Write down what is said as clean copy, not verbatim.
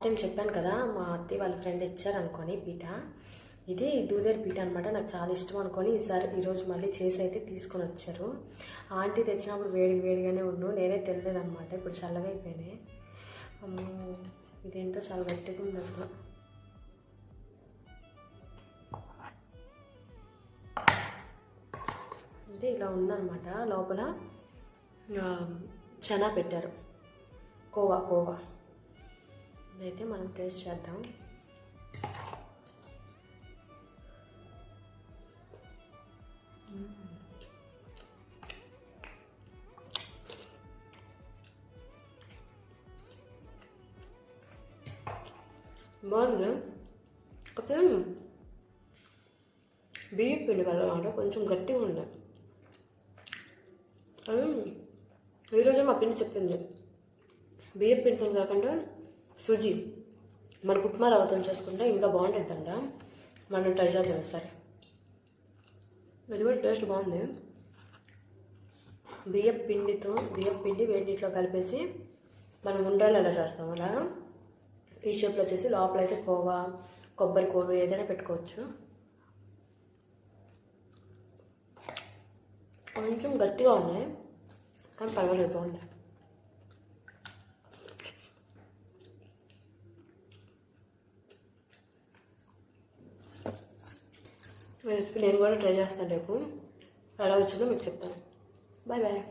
Time చెప్పాను కదా మా అత్తయ్య వాళ్ళ ఫ్రెండ్ ఇచ్చారు అనుకొని పీట. ఇది దూదేరు పీట అనమాట. నాకు చాలా ఇష్టం అనుకొని ఈరోజు మళ్ళీ చేసి అయితే తీసుకొని వచ్చారు. ఆంటీ తెచ్చినప్పుడు వేడిగానే ఉండు, నేనే తెలియలేదన్నమాట. ఇప్పుడు చల్లగా అయిపోయినాయి. ఇదేంటో చాలా గట్టిగా ఉంది అసలు. అంటే ఇలా ఉందన్నమాట. లోపల చనా పెట్టారు, కోవా. ఇదైతే మనం టేస్ట్ చేద్దాం. బాగుంది. అయితే బియ్యం పిండి వల్ల కొంచెం గట్టిగా ఉంది. ఈరోజు మా పిండి చెప్పింది బియ్యం పిండితో కాకుండా సుజీ మనకు ఉప్మా రవ్వతో చేసుకుంటే ఇంకా బాగుంటుందంట. మనం ట్రై చేద్దాం ఒకసారి. ఇది కూడా టేస్ట్ బాగుంది. బియ్యం పిండి వేడి నీటిలో కలిపేసి మనం ఉండ్రాలు ఎలా చేస్తాం అలా ఈ షేప్లో వచ్చేసి లోపల అయితే కోవా, కొబ్బరి కోవ ఏదైనా పెట్టుకోవచ్చు. కొంచెం గట్టిగా ఉన్నాయి కానీ పర్వాలేదు, బాగుంది. రెసిపీ నేను కూడా ట్రై చేస్తాను. రేపు ఎలా వచ్చిందో మీకు చెప్తాను. బాయ్.